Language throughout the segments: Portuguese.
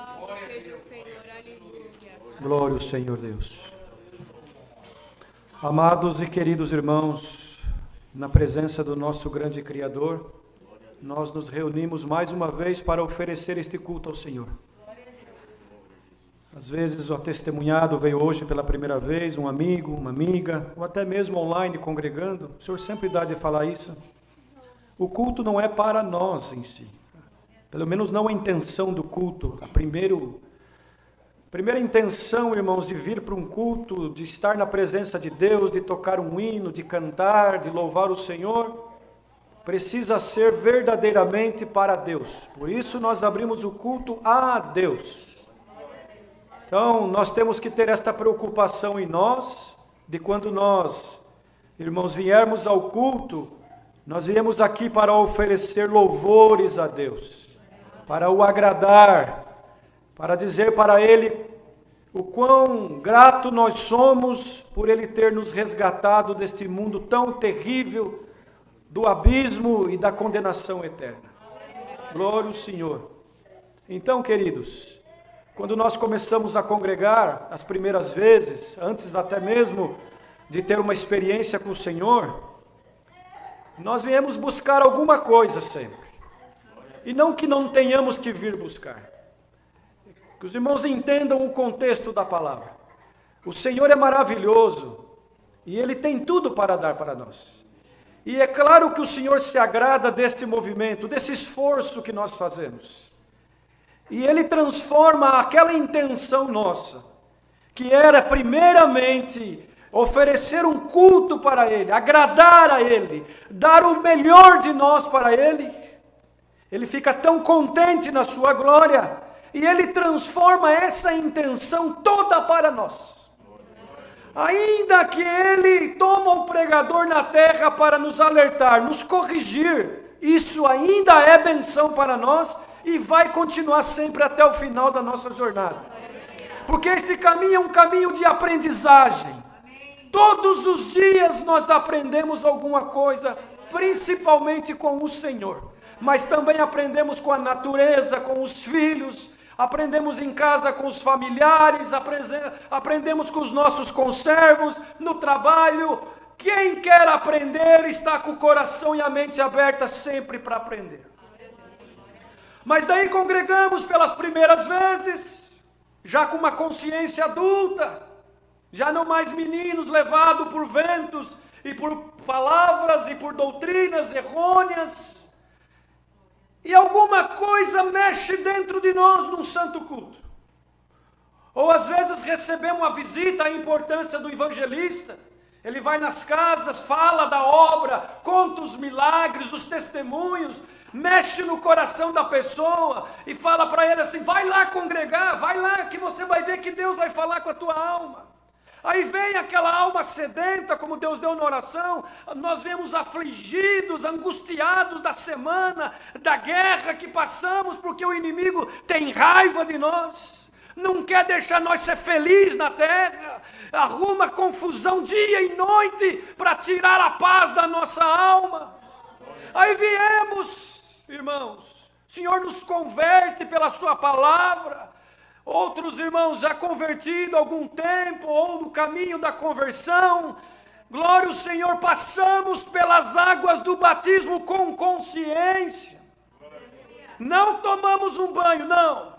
Louvado seja o Senhor, aleluia. Glória ao Senhor Deus. Amados e queridos irmãos, na presença do nosso grande Criador, nós nos reunimos mais uma vez para oferecer este culto ao Senhor. Às vezes o testemunhado veio hoje pela primeira vez, um amigo, uma amiga, ou até mesmo online congregando. O Senhor sempre dá de falar isso. O culto não é para nós em si. Pelo menos não a intenção do culto. A primeira intenção, irmãos, de vir para um culto, de estar na presença de Deus, de tocar um hino, de cantar, de louvar o Senhor, precisa ser verdadeiramente para Deus. Por isso nós abrimos o culto a Deus. Então, nós temos que ter esta preocupação em nós, de quando nós, irmãos, viermos ao culto, nós viemos aqui para oferecer louvores a Deus, para o agradar, para dizer para Ele o quão grato nós somos por Ele ter nos resgatado deste mundo tão terrível, do abismo e da condenação eterna. Glória ao Senhor. Então, queridos, quando nós começamos a congregar, as primeiras vezes, antes até mesmo de ter uma experiência com o Senhor, nós viemos buscar alguma coisa sempre. E não que não tenhamos que vir buscar. Que os irmãos entendam o contexto da palavra. O Senhor é maravilhoso e Ele tem tudo para dar para nós. E é claro que o Senhor se agrada deste movimento, desse esforço que nós fazemos. E Ele transforma aquela intenção nossa, que era primeiramente oferecer um culto para Ele, agradar a Ele, dar o melhor de nós para Ele. Ele fica tão contente na sua glória, e Ele transforma essa intenção toda para nós. Ainda que Ele toma o pregador na terra para nos alertar, nos corrigir, isso ainda é benção para nós, e vai continuar sempre até o final da nossa jornada. Porque este caminho é um caminho de aprendizagem. Todos os dias nós aprendemos alguma coisa, principalmente com o Senhor. Mas também aprendemos com a natureza, com os filhos, aprendemos em casa com os familiares, aprendemos com os nossos conservos, no trabalho. Quem quer aprender está com o coração e a mente aberta sempre para aprender. Mas daí congregamos pelas primeiras vezes, já com uma consciência adulta, já não mais meninos levados por ventos e por palavras e por doutrinas errôneas. E alguma coisa mexe dentro de nós num santo culto. Ou às vezes recebemos uma visita, a importância do evangelista. Ele vai nas casas, fala da obra, conta os milagres, os testemunhos, mexe no coração da pessoa e fala para ele assim: vai lá congregar, vai lá que você vai ver que Deus vai falar com a tua alma. Aí vem aquela alma sedenta, como Deus deu na oração, nós vemos afligidos, angustiados da semana, da guerra que passamos, porque o inimigo tem raiva de nós, não quer deixar nós ser felizes na terra, arruma confusão dia e noite para tirar a paz da nossa alma. Aí viemos, irmãos, o Senhor nos converte pela sua palavra. Outros irmãos já convertidos há algum tempo, ou no caminho da conversão, glória ao Senhor, passamos pelas águas do batismo com consciência. Não tomamos um banho, não.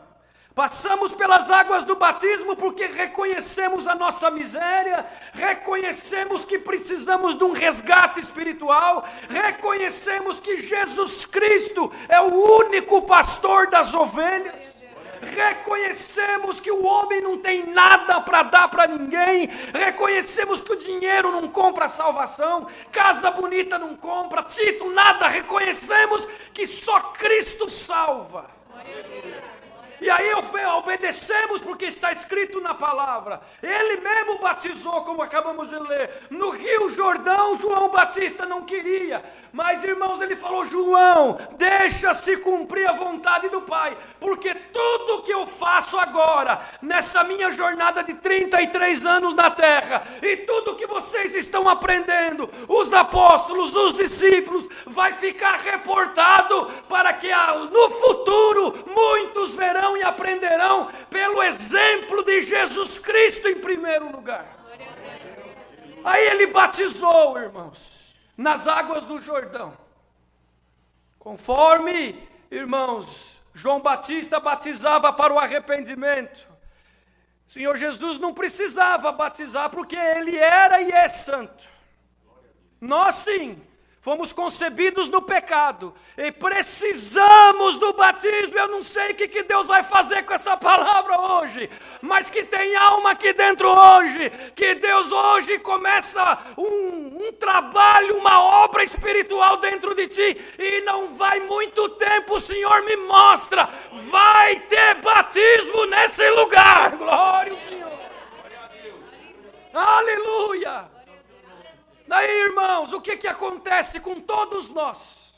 Passamos pelas águas do batismo porque reconhecemos a nossa miséria, reconhecemos que precisamos de um resgate espiritual, reconhecemos que Jesus Cristo é o único pastor das ovelhas. Reconhecemos que o homem não tem nada para dar para ninguém, reconhecemos que o dinheiro não compra a salvação, casa bonita não compra, título, nada, reconhecemos que só Cristo salva. E aí obedecemos porque está escrito na palavra. Ele mesmo batizou, como acabamos de ler. No Rio Jordão, João Batista não queria. Mas, irmãos, ele falou: João, deixa-se cumprir a vontade do Pai. Porque tudo que eu faço agora, nessa minha jornada de 33 anos na terra, e tudo que vocês estão aprendendo, os apóstolos, os discípulos, vai ficar reportado para que no futuro muitos verão verão e aprenderão pelo exemplo de Jesus Cristo em primeiro lugar. Aí ele batizou, irmãos, nas águas do Jordão. Conforme, irmãos, João Batista batizava para o arrependimento, o Senhor Jesus não precisava batizar porque ele era e é santo. Nós sim, fomos concebidos no pecado e precisamos do batismo. Eu não sei o que Deus vai fazer com essa palavra hoje, mas que tem alma aqui dentro hoje, que Deus hoje começa um trabalho, uma obra espiritual dentro de ti, e não vai muito tempo, o Senhor me mostra, vai ter batismo nesse lugar. Glória ao Senhor. Aleluia. Daí, irmãos, o que acontece com todos nós?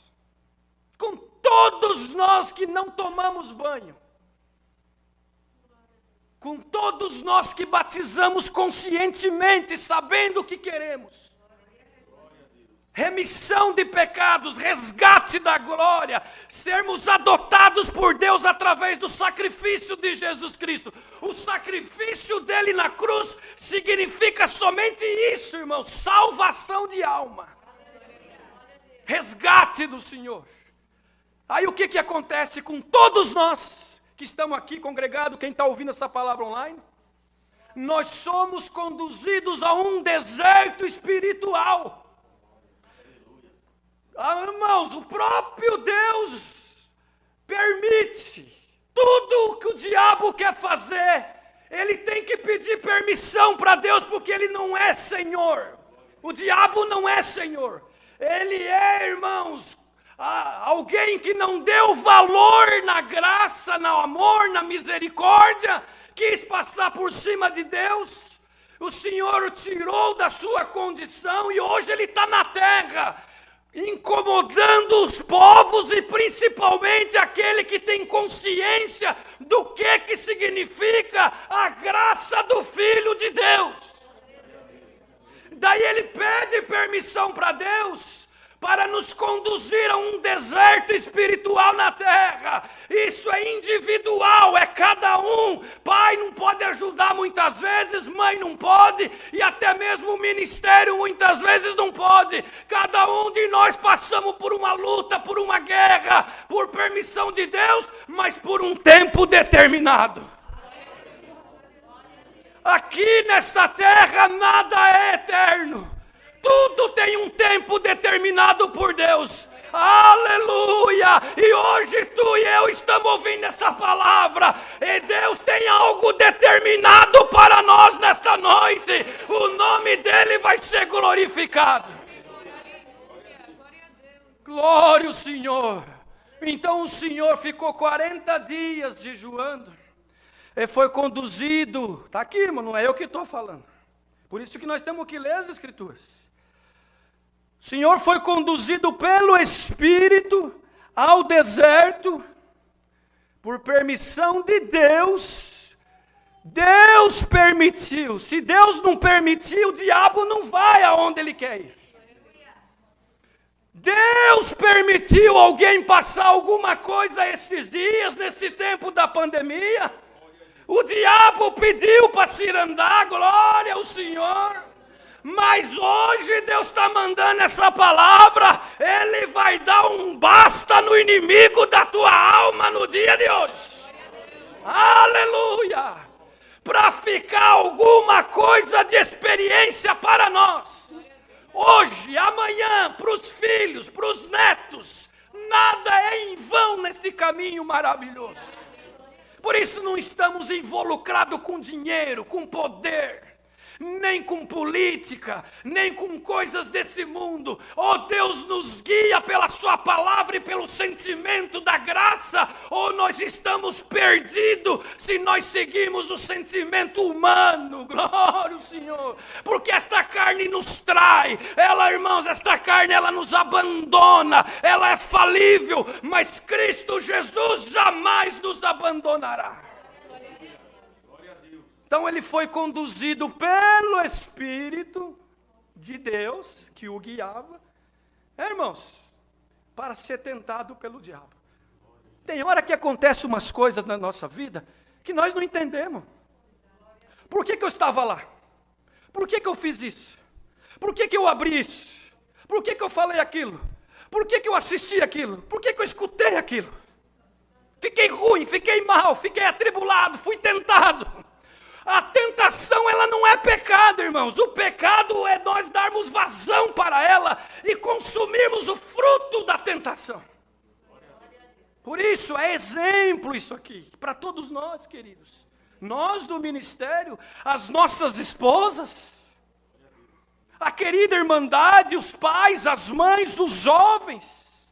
Com todos nós que não tomamos banho. Com todos nós que batizamos conscientemente, sabendo o que queremos. Remissão de pecados, resgate da glória, sermos adotados por Deus através do sacrifício de Jesus Cristo. O sacrifício dele na cruz significa somente isso, irmãos, salvação de alma, resgate do Senhor. Aí o que acontece com todos nós que estamos aqui congregados, quem está ouvindo essa palavra online? Nós somos conduzidos a um deserto espiritual. Irmãos, o próprio Deus permite tudo o que o diabo quer fazer. Ele tem que pedir permissão para Deus, porque ele não é Senhor. O diabo não é Senhor. Ele é, irmãos, alguém que não deu valor na graça, no amor, na misericórdia, quis passar por cima de Deus. O Senhor o tirou da sua condição e hoje ele está na terra, incomodando os povos e principalmente aquele que tem consciência do que significa a graça do Filho de Deus. Daí ele pede permissão para Deus para nos conduzir a um deserto espiritual na terra. Isso é individual, é cada um. Pai não pode ajudar muitas vezes, mãe não pode, e até mesmo o ministério muitas vezes não pode. Cada um de nós passamos por uma luta, por uma guerra, por permissão de Deus, mas por um tempo determinado. Aqui nesta terra nada é eterno. Tudo tem um tempo determinado por Deus. Aleluia! E hoje tu e eu estamos ouvindo essa palavra. E Deus tem algo determinado para nós nesta noite. O nome dele vai ser glorificado. Glória ao Senhor. Então o Senhor ficou 40 dias jejuando. E foi conduzido. Está aqui, irmão, não é eu que estou falando. Por isso que nós temos que ler as Escrituras. O Senhor foi conduzido pelo Espírito ao deserto, por permissão de Deus. Deus permitiu. Se Deus não permitir, o diabo não vai aonde ele quer ir. Deus permitiu alguém passar alguma coisa esses dias, nesse tempo da pandemia. O diabo pediu para se andar, glória ao Senhor. Mas hoje Deus está mandando essa palavra, Ele vai dar um basta no inimigo da tua alma no dia de hoje. Aleluia! Para ficar alguma coisa de experiência para nós. Hoje, amanhã, para os filhos, para os netos, nada é em vão neste caminho maravilhoso. Por isso não estamos involucrados com dinheiro, com poder, nem com política, nem com coisas desse mundo. Oh, Deus nos guia pela sua palavra e pelo sentimento da graça, ou nós estamos perdidos se nós seguimos o sentimento humano. Glória ao Senhor, porque esta carne nos trai, ela, irmãos, esta carne, ela nos abandona, ela é falível, mas Cristo Jesus jamais nos abandonará. Então ele foi conduzido pelo Espírito de Deus, que o guiava, irmãos, para ser tentado pelo diabo. Tem hora que acontece umas coisas na nossa vida que nós não entendemos. Por que eu estava lá? Por que eu fiz isso? Por que eu abri isso? Por que eu falei aquilo? Por que eu assisti aquilo? Por que eu escutei aquilo? Fiquei ruim, fiquei mal, fiquei atribulado, fui tentado. A tentação, ela não é pecado, irmãos. O pecado é nós darmos vazão para ela e consumirmos o fruto da tentação. Por isso, é exemplo isso aqui, para todos nós, queridos. Nós do ministério, as nossas esposas, a querida irmandade, os pais, as mães, os jovens.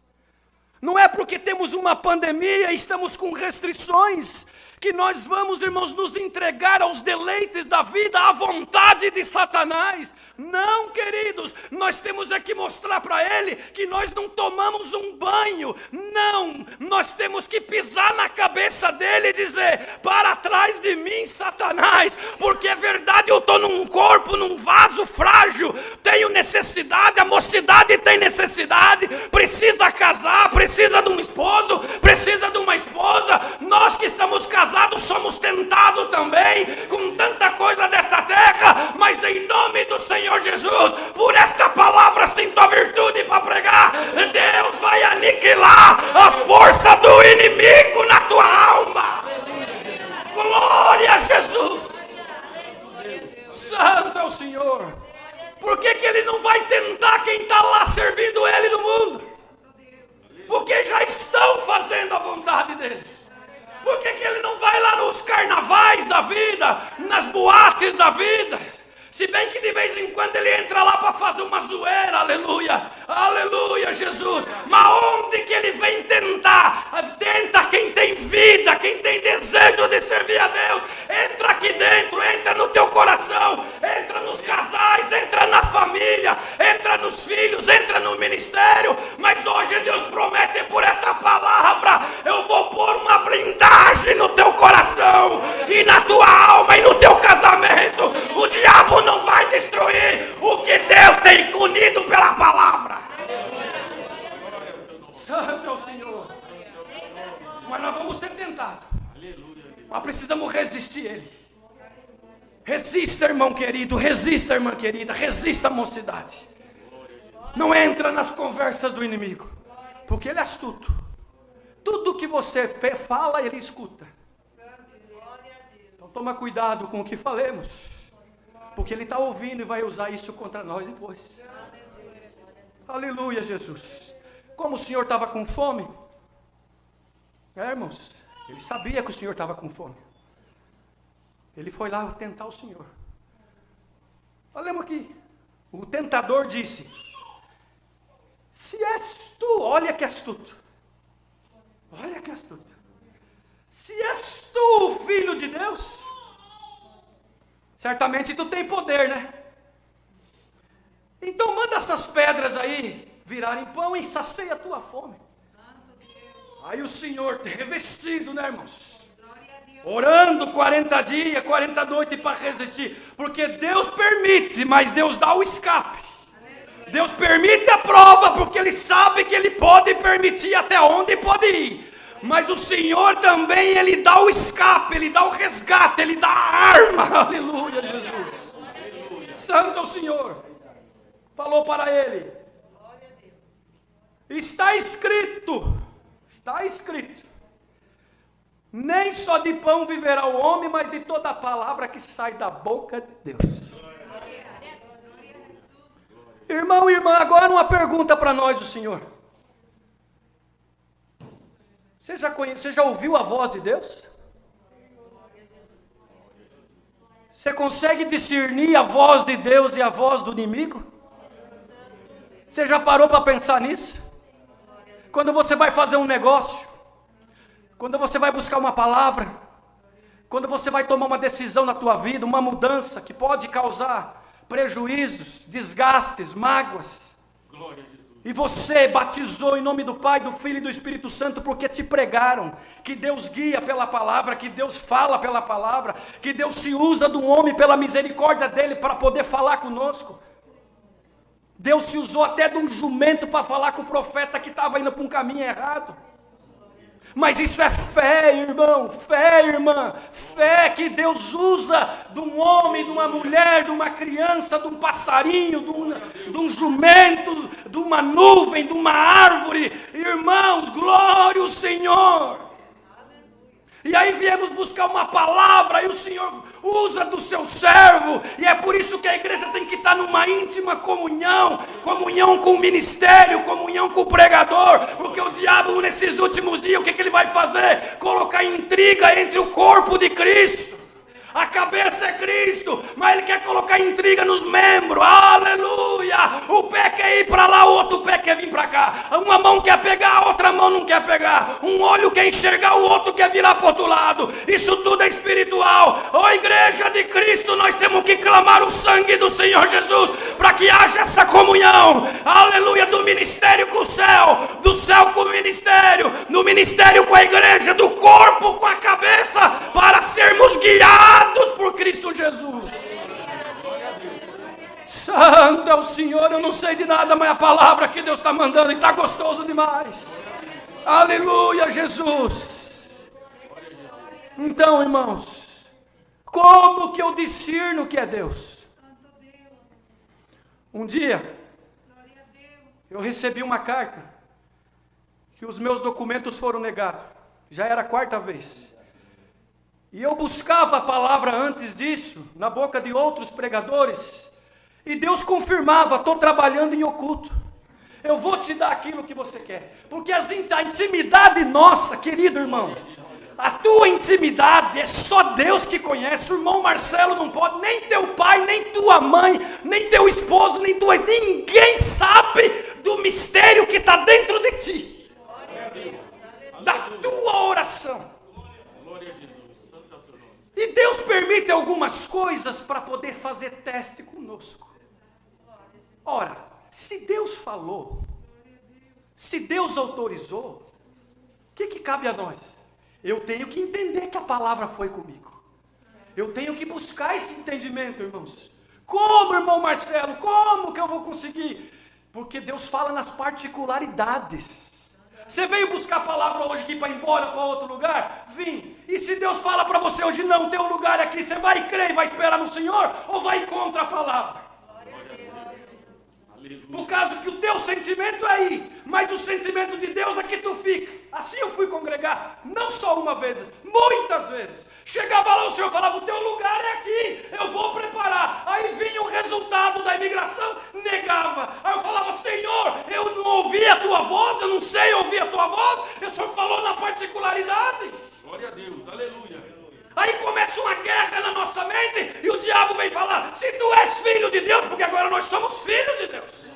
Não é porque temos uma pandemia e estamos com restrições que nós vamos, irmãos, nos entregar aos deleites da vida, à vontade de Satanás. Não, queridos, nós temos é que mostrar para ele que nós não tomamos um banho. Não, nós temos que pisar na cabeça dele e dizer: para trás de mim, Satanás, porque é verdade, eu estou num corpo, num vaso frágil, tenho necessidade, a mocidade tem necessidade, precisa casar, precisa de um esposo, precisa de uma esposa. Nós que estamos casados somos tentados também com tanta coisa desta terra, mas em nome do Senhor Jesus, por esta palavra sinto a virtude para pregar. Deus vai aniquilar a força do inimigo na tua alma. Glória a Jesus. Santo é o Senhor. Por que ele não vai tentar quem está lá servindo ele no mundo? Porque já estão fazendo a vontade dele. Por que ele não vai lá nos carnavais da vida, nas boates da vida? Se bem que de vez em quando ele entra lá para fazer uma zoeira, aleluia, aleluia, Jesus. Mas onde que ele vem tentar? Tenta quem tem vida, quem tem desejo de servir a Deus. Entra aqui dentro, entra no teu coração, entra nos casais, entra na família, entra nos filhos, entra no ministério. Mas hoje Deus promete por esta palavra: eu vou pôr uma blindagem no teu coração e na tua alma e no teu casamento. O diabo não vai destruir o que Deus tem unido pela palavra. Santo é o Senhor. Mas nós vamos ser tentados. Mas precisamos resistir ele. Resista, irmão querido, resista, irmã querida, resista, mocidade. Não entra nas conversas do inimigo, porque ele é astuto. Tudo que você fala, ele escuta. Então toma cuidado com o que falemos, porque ele está ouvindo e vai usar isso contra nós depois. Aleluia, Jesus. Como o Senhor estava com fome, irmãos, ele sabia que o Senhor estava com fome. Ele foi lá tentar o Senhor. Olha aqui. O tentador disse: se és tu, olha que astuto. Olha que astuto. Se és tu o Filho de Deus, certamente tu tem poder, né? Então manda essas pedras aí virarem pão e sacia a tua fome. Aí o Senhor, revestido, né, irmãos? Orando 40 dias, 40 noites para resistir. Porque Deus permite, mas Deus dá o escape. Deus permite a prova, porque Ele sabe que Ele pode permitir até onde pode ir. Mas o Senhor também, Ele dá o escape, Ele dá o resgate, Ele dá a arma. Aleluia, Jesus. Santo é o Senhor. Falou para ele: está escrito, nem só de pão viverá o homem, mas de toda a palavra que sai da boca de Deus. Irmão e irmã, agora uma pergunta para nós do Senhor. Você já ouviu a voz de Deus? Você consegue discernir a voz de Deus e a voz do inimigo? Você já parou para pensar nisso? Quando você vai fazer um negócio, quando você vai buscar uma palavra, quando você vai tomar uma decisão na tua vida, uma mudança que pode causar prejuízos, desgastes, mágoas. Glória a Deus. E você batizou em nome do Pai, do Filho e do Espírito Santo, porque te pregaram que Deus guia pela palavra, que Deus fala pela palavra, que Deus se usa do homem pela misericórdia dele para poder falar conosco. Deus se usou até de um jumento para falar com o profeta que estava indo para um caminho errado. Mas isso é fé, irmão, fé, irmã, fé que Deus usa de um homem, de uma mulher, de uma criança, de um passarinho, de um jumento, de uma nuvem, de uma árvore. Irmãos, glória ao Senhor. E aí viemos buscar uma palavra e o Senhor usa do seu servo. E é por isso que a igreja tem que estar numa íntima comunhão. Comunhão com o ministério, comunhão com o pregador. Porque o diabo nesses últimos dias, o que ele vai fazer? Colocar intriga entre o corpo de Cristo. A cabeça é Cristo, mas ele quer colocar intriga nos membros. Aleluia! O pé quer ir para lá, o outro pé quer vir para cá. Uma mão quer pegar, a outra mão não quer pegar. Um olho quer enxergar, o outro quer virar para o outro lado. Isso tudo é espiritual. Ó igreja de Cristo, nós temos que clamar o sangue do Senhor Jesus para que haja essa comunhão. Aleluia! Do ministério com o céu, do céu com o ministério, no ministério com a igreja, do corpo com a cabeça, para sermos guiados por Cristo Jesus. Santo é o Senhor. Eu não sei de nada, mas a palavra que Deus está mandando e está gostoso demais. Aleluia, Jesus. Então, irmãos, como que eu discerno que é Deus? Um dia eu recebi uma carta que os meus documentos foram negados. Já era a 4ª vez. E eu buscava a palavra antes disso, na boca de outros pregadores, e Deus confirmava: estou trabalhando em oculto. Eu vou te dar aquilo que você quer. Porque a intimidade nossa, querido irmão, a tua intimidade é só Deus que conhece. O irmão Marcelo não pode, nem teu pai, nem tua mãe, nem teu esposo, nem tua... Ninguém sabe do mistério que está dentro de ti, da tua oração. E Deus permite algumas coisas para poder fazer teste conosco. Ora, se Deus falou, se Deus autorizou, o que cabe a nós? Eu tenho que entender que a palavra foi comigo. Eu tenho que buscar esse entendimento, irmãos. Como, irmão Marcelo? Como que eu vou conseguir? Porque Deus fala nas particularidades. Você veio buscar a palavra hoje aqui para ir embora para outro lugar? Vim. E se Deus fala para você hoje, não, teu lugar é aqui, você vai crer e vai esperar no Senhor? Ou vai contra a palavra? Por causa que o teu sentimento é aí, mas o sentimento de Deus é que tu fica. Assim eu fui congregar, não só uma vez, muitas vezes. Chegava lá, o Senhor falava: o teu lugar é aqui, eu vou preparar. Aí vinha o resultado da imigração, negava. Aí eu falava: Senhor, eu não ouvi a tua voz, eu não sei ouvir a tua voz. O Senhor falou na particularidade. Glória a Deus, aleluia. Aí começa uma guerra na nossa mente e o diabo vem falar: se tu és filho de Deus, porque agora nós somos filhos de Deus.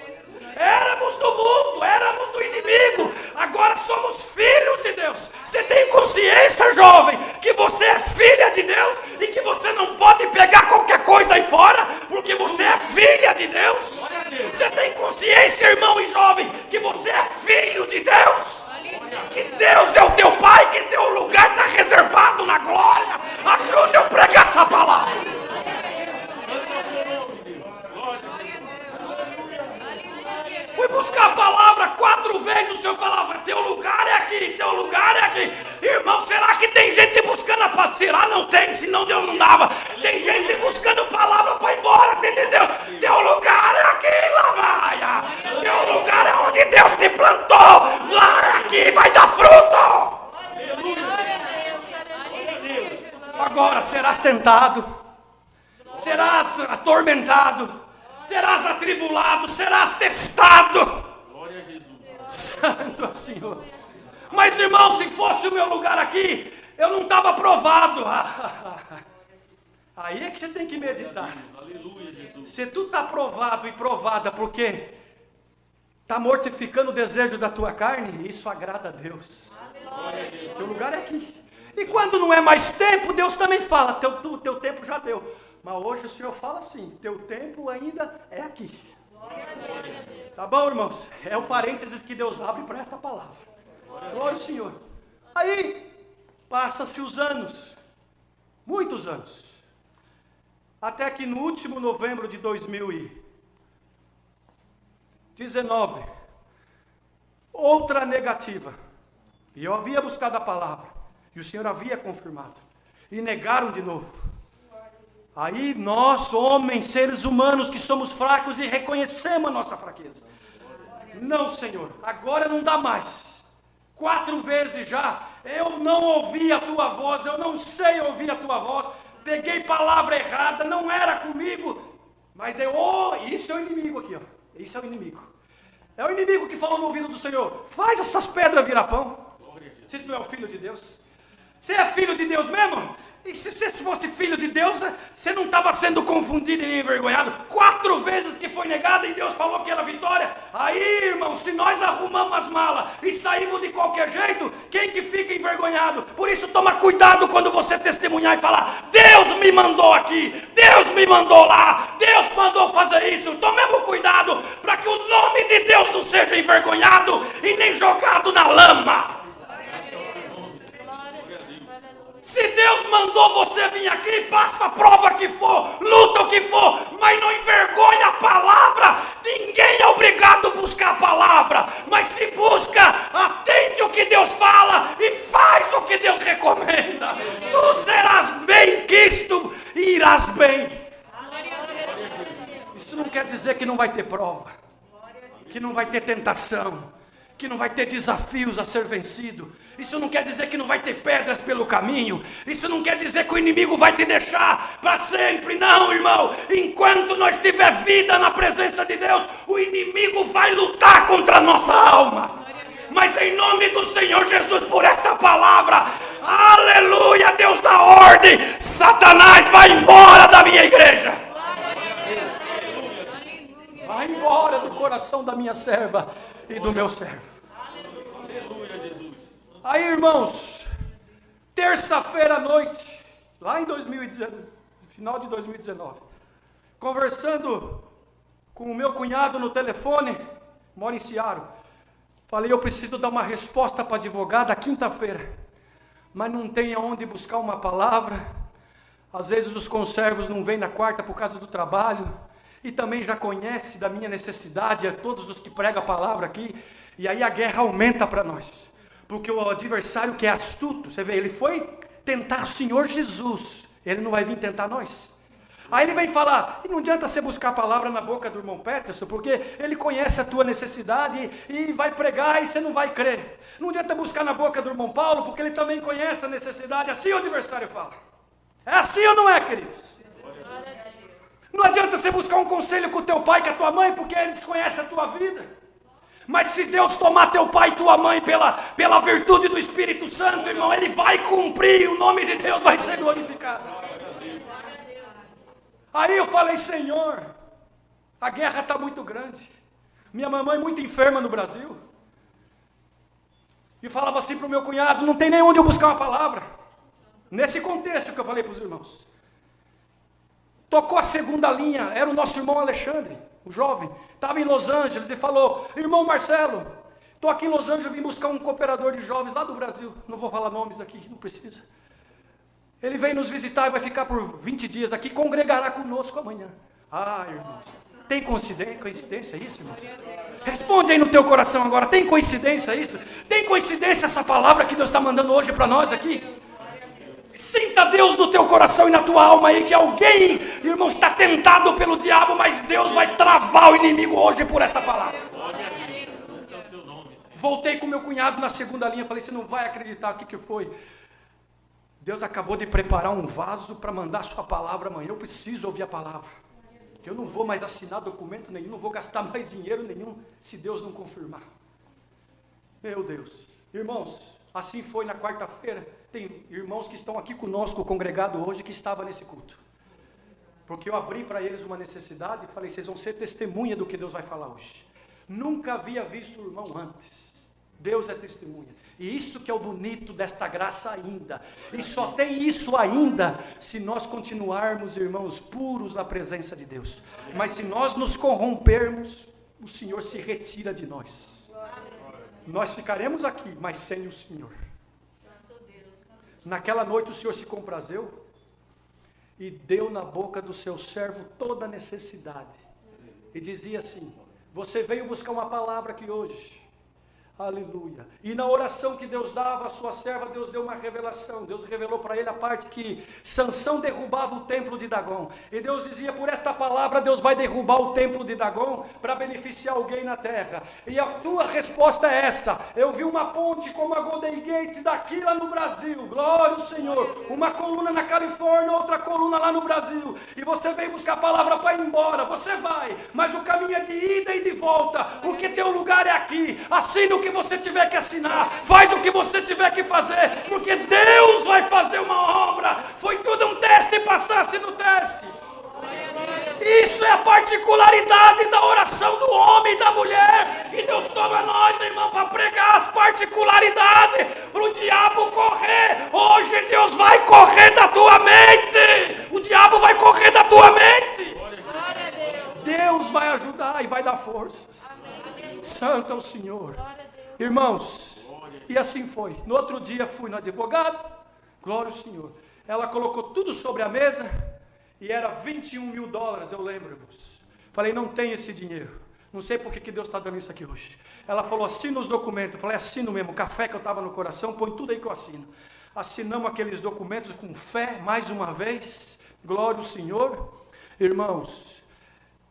Éramos do mundo, éramos do inimigo, agora somos filhos de Deus. Você tem consciência, jovem, que você é filha de Deus e que você não pode pegar qualquer coisa aí fora, porque você é filha de Deus? Você tem consciência, irmão e jovem, que você é filho de Deus? Que Deus é o teu Pai, que teu lugar está reservado na glória. Ajuda eu a pregar essa palavra. Fui buscar a palavra 4 vezes, o Senhor falava: teu lugar é aqui, teu lugar é aqui. Irmão, será que tem gente buscando a palavra? Será? Não tem, senão Deus não dava. Tem gente buscando palavra para ir embora, tem Deus. Teu lugar é aqui, Lamaia. Teu lugar é onde Deus te plantou. Lá é aqui, vai dar fruto. Agora serás tentado, serás atormentado, serás atribulado, serás testado. Glória a Jesus. Santo é o Senhor. Mas, irmão, se fosse o meu lugar aqui, eu não estava aprovado. Aí é que você tem que meditar. Aleluia, Jesus. Se tu está aprovado e provada porque está mortificando o desejo da tua carne, isso agrada a Deus. Aleluia. Teu lugar é aqui. E quando não é mais tempo, Deus também fala: teu tempo já deu. Mas hoje o Senhor fala assim: teu tempo ainda é aqui. Tá bom, irmãos? É o parênteses que Deus abre para essa palavra. Glória ao Senhor. Aí, passa-se os anos, muitos anos, até que no último novembro de 2019, outra negativa. E eu havia buscado a palavra, e o Senhor havia confirmado, e negaram de novo. Aí nós, homens, seres humanos que somos fracos e reconhecemos a nossa fraqueza. Não, Senhor, agora não dá mais. 4 vezes já, eu não ouvi a tua voz, eu não sei ouvir a tua voz, peguei palavra errada, não era comigo, mas isso é o inimigo aqui, ó. Isso é o inimigo. É o inimigo que falou no ouvido do Senhor: faz essas pedras virar pão. Se tu é o filho de Deus. Você é filho de Deus mesmo? E se você fosse filho de Deus, você não estava sendo confundido e envergonhado? 4 vezes que foi negado e Deus falou que era vitória. Aí, irmão, se nós arrumamos as malas e saímos de qualquer jeito, quem que fica envergonhado? Por isso toma cuidado quando você testemunhar e falar: Deus me mandou aqui, Deus me mandou lá, Deus mandou fazer isso. Tomemos cuidado para que o nome de Deus não seja envergonhado e nem jogado na lama. Se Deus mandou você vir aqui, passa a prova que for, luta o que for, mas não envergonha a palavra. Ninguém é obrigado a buscar a palavra, mas se busca, atende o que Deus fala e faz o que Deus recomenda. Tu serás bem quisto e irás bem. Isso não quer dizer que não vai ter prova, que não vai ter tentação, que não vai ter desafios a ser vencido. Isso não quer dizer que não vai ter pedras pelo caminho. Isso não quer dizer que o inimigo vai te deixar para sempre. Não, irmão. Enquanto nós tiver vida na presença de Deus, o inimigo vai lutar contra a nossa alma. Mas em nome do Senhor Jesus, por esta palavra, aleluia, Deus dá ordem: Satanás, vai embora da minha igreja. Vai embora do coração da minha serva e do meu servo. Aleluia, Jesus. Aí, irmãos, terça-feira à noite, lá em 2019, final de 2019, conversando com o meu cunhado no telefone, mora em Seattle, falei: eu preciso dar uma resposta para a advogada quinta-feira, mas não tem aonde buscar uma palavra. Às vezes os conservos não vêm na quarta por causa do trabalho, e também já conhece da minha necessidade, a todos os que pregam a palavra aqui, e aí a guerra aumenta para nós, porque o adversário, que é astuto, você vê, ele foi tentar o Senhor Jesus, ele não vai vir tentar nós. Aí ele vem falar: e não adianta você buscar a palavra na boca do irmão Peterson, porque ele conhece a tua necessidade e vai pregar e você não vai crer. Não adianta buscar na boca do irmão Paulo, porque ele também conhece a necessidade. Assim o adversário fala. É assim ou não é, queridos? Não adianta você buscar um conselho com o teu pai e com a tua mãe, porque eles conhecem a tua vida. Mas se Deus tomar teu pai e tua mãe pela virtude do Espírito Santo, irmão, ele vai cumprir e o nome de Deus vai ser glorificado. Aí eu falei: Senhor, a guerra está muito grande. Minha mamãe muito enferma no Brasil. E falava assim para o meu cunhado: não tem nem onde eu buscar uma palavra. Nesse contexto que eu falei para os irmãos. Tocou a segunda linha, era o nosso irmão Alexandre, o jovem, estava em Los Angeles e falou: irmão Marcelo, estou aqui em Los Angeles, vim buscar um cooperador de jovens lá do Brasil, não vou falar nomes aqui, não precisa. Ele veio nos visitar e vai ficar por 20 dias aqui, congregará conosco amanhã. Ah, irmãos, tem coincidência isso, irmãos? Responde aí no teu coração agora: tem coincidência isso? Tem coincidência essa palavra que Deus está mandando hoje para nós aqui? Sinta Deus no teu coração e na tua alma aí, que alguém, irmão, está tentado pelo diabo, mas Deus vai travar o inimigo hoje por essa palavra. Voltei com meu cunhado na segunda linha, falei: você não vai acreditar o que foi. Deus acabou de preparar um vaso para mandar a sua palavra amanhã. Eu preciso ouvir a palavra. Eu não vou mais assinar documento nenhum, não vou gastar mais dinheiro nenhum, se Deus não confirmar. Meu Deus. Irmãos, assim foi na quarta-feira. Tem irmãos que estão aqui conosco, congregado hoje, que estava nesse culto. Porque eu abri para eles uma necessidade e falei: vocês vão ser testemunha do que Deus vai falar hoje. Nunca havia visto o irmão antes. Deus é testemunha. E isso que é o bonito desta graça ainda. E só tem isso ainda se nós continuarmos, irmãos, puros na presença de Deus. Mas se nós nos corrompermos, o Senhor se retira de nós. Nós ficaremos aqui, mas sem o Senhor. Naquela noite o Senhor se comprazeu e deu na boca do seu servo toda a necessidade. E dizia assim: você veio buscar uma palavra aqui hoje. Aleluia. E na oração que Deus dava à sua serva, Deus deu uma revelação. Deus revelou para ele a parte que Sansão derrubava o templo de Dagom. E Deus dizia, por esta palavra, Deus vai derrubar o templo de Dagom para beneficiar alguém na terra. E a tua resposta é essa. Eu vi uma ponte como a Golden Gate daqui lá no Brasil. Glória ao Senhor. Uma coluna na Califórnia, outra coluna lá no Brasil. E você vem buscar a palavra para ir embora. Você vai, mas o caminho é de ida e de volta. Porque teu lugar é aqui. Assina o que você tiver que assinar, faz o que você tiver que fazer, porque Deus vai fazer uma obra. Foi tudo um teste, passasse no teste. Isso é a particularidade da oração do homem e da mulher. E Deus toma nós, irmão, para pregar as particularidades, para o diabo correr. Hoje Deus vai correr da tua mente. O diabo vai correr da tua mente. Deus vai ajudar e vai dar forças. Santo é o Senhor. Irmãos, e assim foi. No outro dia fui no advogado, glória ao Senhor. Ela colocou tudo sobre a mesa e era 21 mil dólares, eu lembro, irmãos. Falei, não tenho esse dinheiro. Não sei por que Deus está dando isso aqui hoje. Ela falou, assina os documentos. Eu falei, assino mesmo. O café que eu estava no coração, põe tudo aí que eu assino. Assinamos aqueles documentos com fé, mais uma vez. Glória ao Senhor. Irmãos,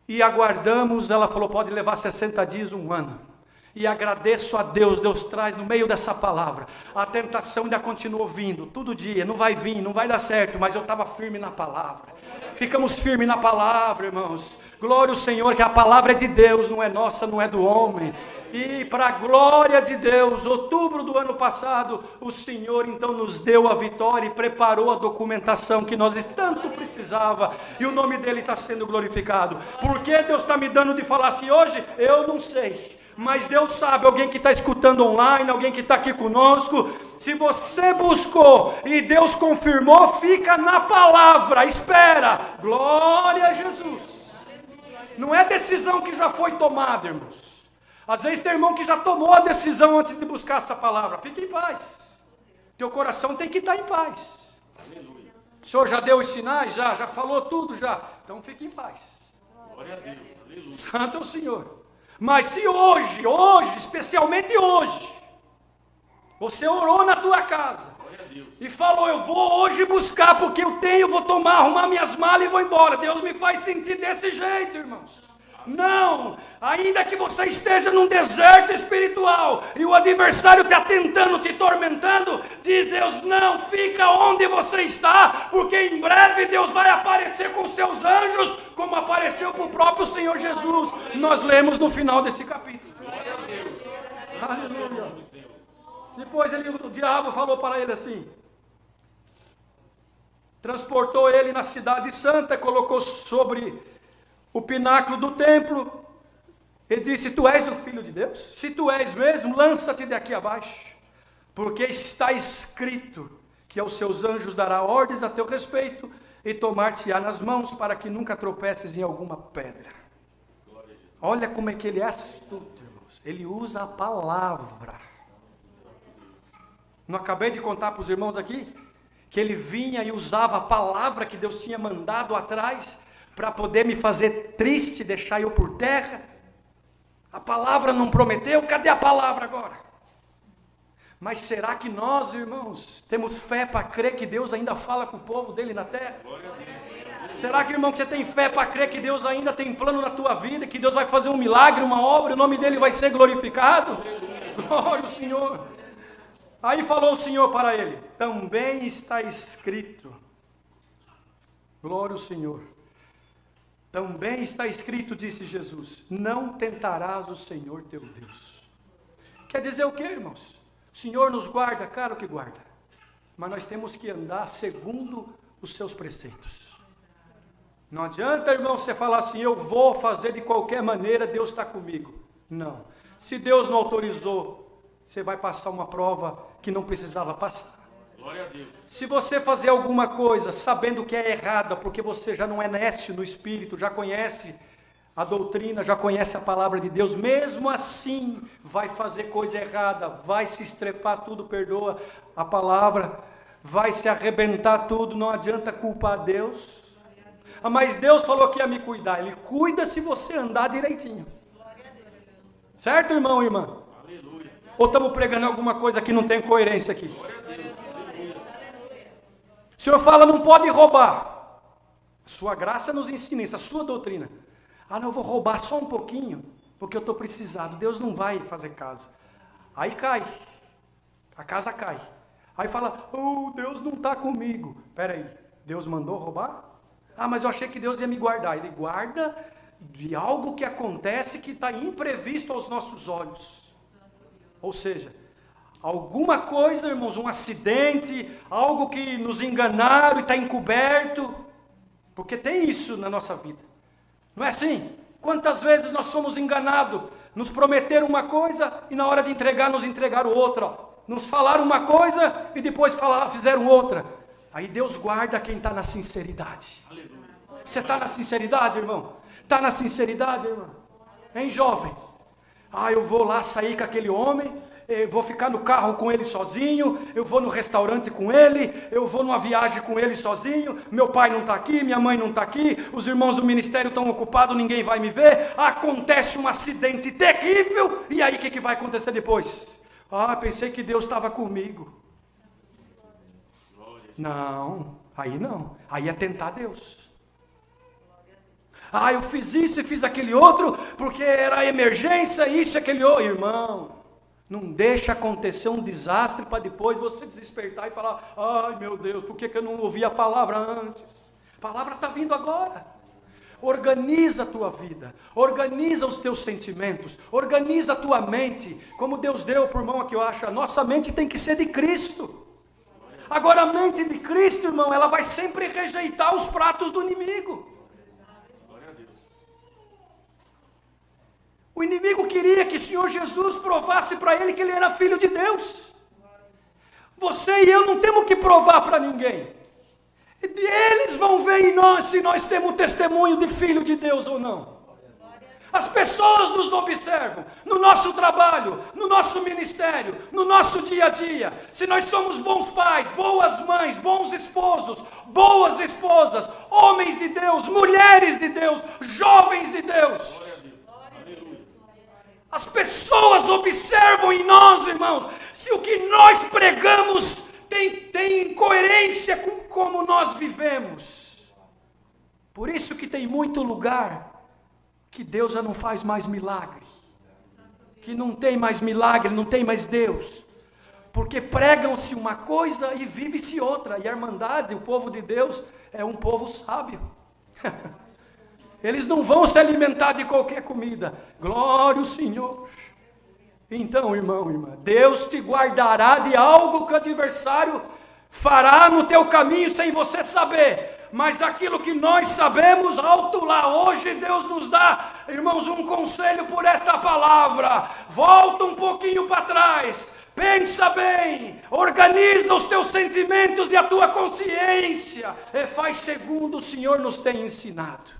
e aguardamos. Ela falou, pode levar 60 dias, um ano. E agradeço a Deus, Deus traz no meio dessa palavra. A tentação ainda continuou vindo, todo dia, não vai vir, não vai dar certo, mas eu estava firme na palavra. Ficamos firmes na palavra, irmãos. Glória ao Senhor, que a palavra é de Deus, não é nossa, não é do homem. E para a glória de Deus, outubro do ano passado, o Senhor então nos deu a vitória e preparou a documentação que nós tanto precisava. E o nome dele está sendo glorificado. Por que Deus está me dando de falar assim hoje? Eu não sei. Mas Deus sabe, alguém que está escutando online, alguém que está aqui conosco, se você buscou e Deus confirmou, fica na palavra, espera, glória a Jesus. Não é decisão que já foi tomada, irmãos. Às vezes tem irmão que já tomou a decisão antes de buscar essa palavra, fique em paz. Teu coração tem que estar em paz. O Senhor já deu os sinais, já falou tudo já, então fique em paz. Glória a Deus. Santo é o Senhor. Mas se hoje, especialmente hoje, você orou na tua casa e falou, eu vou hoje buscar porque eu tenho, vou arrumar minhas malas e vou embora. Deus me faz sentir desse jeito, irmãos. Não, ainda que você esteja num deserto espiritual e o adversário está tentando, te tormentando, diz Deus, não, fica onde você está, porque em breve Deus vai aparecer com seus anjos, como apareceu para o próprio Senhor Jesus. Nós lemos no final desse capítulo. Aleluia. Depois o diabo falou para ele assim, transportou ele na cidade santa, colocou sobre o pináculo do templo, e disse, tu és o Filho de Deus? Se tu és mesmo, lança-te daqui abaixo, porque está escrito que aos seus anjos dará ordens a teu respeito, e tomar-te-á nas mãos, para que nunca tropeces em alguma pedra. Olha como é que ele é astuto, irmãos. Ele usa a palavra. Não acabei de contar para os irmãos aqui, que ele vinha e usava a palavra que Deus tinha mandado atrás, para poder me fazer triste, deixar eu por terra. A palavra não prometeu, cadê a palavra agora? Mas será que nós, irmãos, temos fé para crer que Deus ainda fala com o povo dele na terra? Será que, irmão, que você tem fé para crer que Deus ainda tem plano na tua vida, que Deus vai fazer um milagre, uma obra, o nome dele vai ser glorificado? Glória ao Senhor. Aí falou o Senhor para ele, também está escrito, glória ao Senhor. Também está escrito, disse Jesus, não tentarás o Senhor teu Deus. Quer dizer o que, irmãos? O Senhor nos guarda, claro que guarda. Mas nós temos que andar segundo os seus preceitos. Não adianta, irmão, você falar assim, eu vou fazer de qualquer maneira, Deus está comigo. Não. Se Deus não autorizou, você vai passar uma prova que não precisava passar. Glória a Deus. Se você fazer alguma coisa sabendo que é errada, porque você já não é nécio no espírito, já conhece a doutrina, já conhece a palavra de Deus, mesmo assim vai fazer coisa errada, vai se estrepar tudo, perdoa a palavra, vai se arrebentar tudo, não adianta culpar Deus. Mas Deus falou que ia me cuidar, Ele cuida se você andar direitinho. Certo, irmão e irmã? Aleluia. Ou estamos pregando alguma coisa que não tem coerência aqui? O Senhor fala, não pode roubar. Sua graça nos ensina isso, a sua doutrina. Ah, não, eu vou roubar só um pouquinho, porque eu estou precisado. Deus não vai fazer caso. Aí cai. A casa cai. Aí fala, oh, Deus não está comigo. Espera aí, Deus mandou roubar? Ah, mas eu achei que Deus ia me guardar. Ele guarda de algo que acontece que está imprevisto aos nossos olhos. Ou seja, alguma coisa, irmãos, um acidente, algo que nos enganaram e está encoberto. Porque tem isso na nossa vida. Não é assim? Quantas vezes nós somos enganados? Nos prometeram uma coisa e na hora de entregar nos entregaram outra. Nos falaram uma coisa e depois fizeram outra. Aí Deus guarda quem está na sinceridade. Você está na sinceridade, irmão? Está na sinceridade, irmão? Hein, jovem? Ah, eu vou lá sair com aquele homem, eu vou ficar no carro com ele sozinho, eu vou no restaurante com ele, eu vou numa viagem com ele sozinho, meu pai não está aqui, minha mãe não está aqui, os irmãos do ministério estão ocupados, ninguém vai me ver, acontece um acidente terrível, e aí o que vai acontecer depois? Ah, pensei que Deus estava comigo. Não, aí é tentar Deus. Ah, eu fiz isso e fiz aquele outro, porque era emergência, isso e aquele outro. Irmão, não deixa acontecer um desastre para depois você despertar e falar, ai meu Deus, por que eu não ouvi a palavra antes? A palavra está vindo agora. Organiza a tua vida, organiza os teus sentimentos, organiza a tua mente, como Deus deu por mão aqui, eu acho, a nossa mente tem que ser de Cristo. Agora a mente de Cristo, irmão, ela vai sempre rejeitar os pratos do inimigo. O inimigo queria que o Senhor Jesus provasse para ele que ele era filho de Deus. Você e eu não temos que provar para ninguém. Eles vão ver em nós se nós temos testemunho de filho de Deus ou não. As pessoas nos observam, no nosso trabalho, no nosso ministério, no nosso dia a dia. Se nós somos bons pais, boas mães, bons esposos, boas esposas, homens de Deus, mulheres de Deus, jovens de Deus. As pessoas observam em nós, irmãos, se o que nós pregamos tem coerência com como nós vivemos. Por isso que tem muito lugar que Deus já não faz mais milagre, que não tem mais milagre, não tem mais Deus, porque pregam-se uma coisa e vive-se outra. E a irmandade, o povo de Deus, é um povo sábio. Eles não vão se alimentar de qualquer comida. Glória ao Senhor. Então, irmão, irmã, Deus te guardará de algo que o adversário fará no teu caminho sem você saber. Mas aquilo que nós sabemos, alto lá, hoje Deus nos dá, irmãos, um conselho por esta palavra. Volta um pouquinho para trás, pensa bem, organiza os teus sentimentos e a tua consciência, e faz segundo o Senhor nos tem ensinado.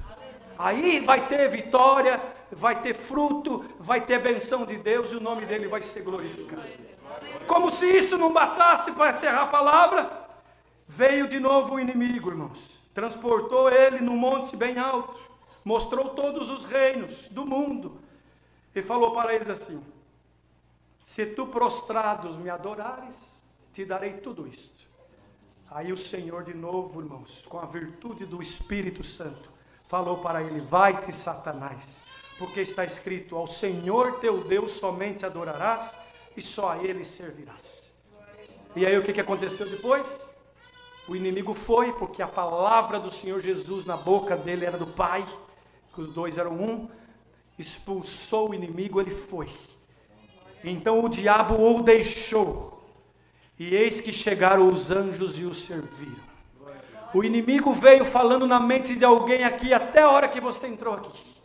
Aí vai ter vitória, vai ter fruto, vai ter benção de Deus e o nome dele vai ser glorificado. Como se isso não bastasse para encerrar a palavra, veio de novo o inimigo, irmãos. Transportou ele num monte bem alto, mostrou todos os reinos do mundo e falou para eles assim: se tu prostrados me adorares, te darei tudo isto. Aí o Senhor de novo, irmãos, com a virtude do Espírito Santo, falou para ele: vai-te, Satanás, porque está escrito: ao Senhor teu Deus somente adorarás e só a Ele servirás. E aí o que aconteceu depois? O inimigo foi, porque a palavra do Senhor Jesus na boca dele era do Pai, que os dois eram um, expulsou o inimigo, ele foi. Então o diabo o deixou, e eis que chegaram os anjos e o serviram. O inimigo veio falando na mente de alguém aqui, até a hora que você entrou aqui.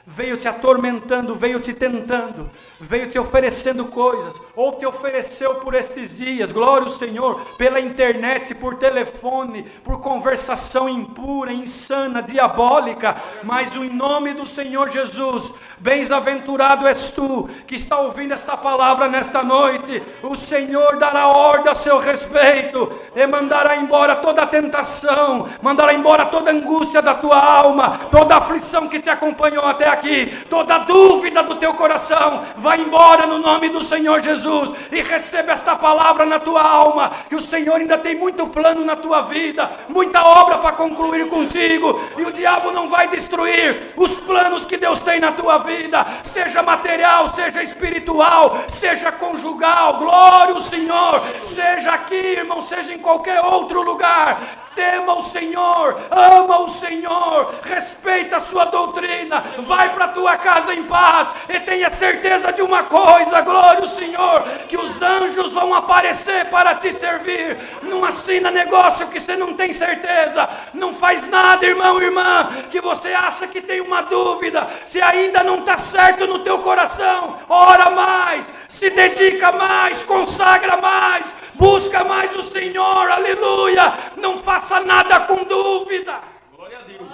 Veio te atormentando, veio te tentando, veio te oferecendo coisas, ou te ofereceu por estes dias, glória ao Senhor, pela internet, por telefone, por conversação impura, insana, diabólica, mas em nome do Senhor Jesus, bem-aventurado és tu, que está ouvindo esta palavra nesta noite, o Senhor dará ordem a seu respeito, e mandará embora toda a tentação, mandará embora toda a angústia da tua alma, toda a aflição que te acompanhou até aqui. Toda dúvida do teu coração vai embora no nome do Senhor Jesus. E receba esta palavra na tua alma, que o Senhor ainda tem muito plano na tua vida, muita obra para concluir contigo, e o diabo não vai destruir os planos que Deus tem na tua vida, seja material, seja espiritual, seja conjugal. Glória ao Senhor. Seja aqui, irmão, seja em qualquer outro lugar. Tema o Senhor, ama o Senhor, respeita a sua doutrina, vai para a tua casa em paz, e tenha certeza de uma coisa, glória ao Senhor, que os anjos vão aparecer para te servir. Não assina negócio que você não tem certeza, não faz nada, irmão, irmã, que você acha que tem uma dúvida, se ainda não está certo no teu coração, ora mais, se dedica mais, consagra mais, busca mais o Senhor, aleluia. Não faça nada com dúvida. Glória a Deus.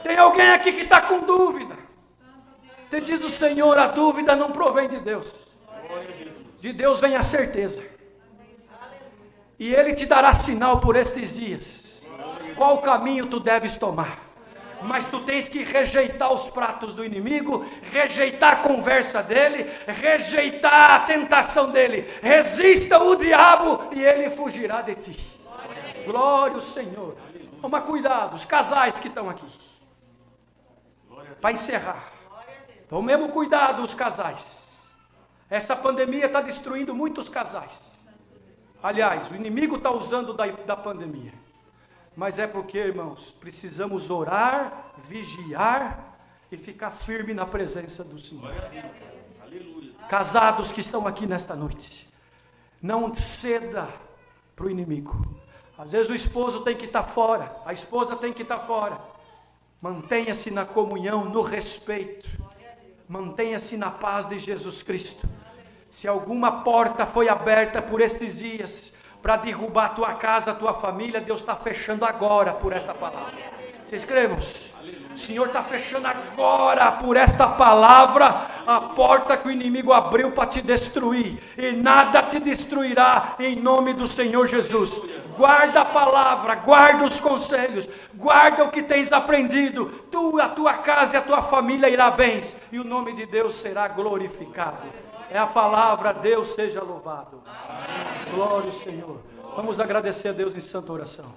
Tem alguém aqui que está com dúvida? Te diz o Senhor, a dúvida não provém de Deus. De Deus vem a certeza. E Ele te dará sinal por estes dias. Qual caminho tu deves tomar? Mas tu tens que rejeitar os pratos do inimigo, rejeitar a conversa dele, rejeitar a tentação dele. Resista o diabo e ele fugirá de ti. Glória ao Senhor. Toma cuidado, os casais que estão aqui. Para encerrar. Tomemos cuidado, os casais. Essa pandemia está destruindo muitos casais. Aliás, o inimigo está usando da pandemia. Mas é porque, irmãos, precisamos orar, vigiar e ficar firme na presença do Senhor. Casados que estão aqui nesta noite, não ceda para o inimigo. Às vezes o esposo tem que estar fora, a esposa tem que estar fora. Mantenha-se na comunhão, no respeito. Mantenha-se na paz de Jesus Cristo. Se alguma porta foi aberta por estes dias para derrubar a tua casa, a tua família, Deus está fechando agora por esta palavra. Vocês creem? O Senhor está fechando agora por esta palavra a porta que o inimigo abriu para te destruir, e nada te destruirá em nome do Senhor Jesus. Guarda a palavra, guarda os conselhos, guarda o que tens aprendido. Tu, a tua casa e a tua família irá bens, e o nome de Deus será glorificado. É a palavra, Deus seja louvado. Glória ao Senhor. Vamos agradecer a Deus em santa oração.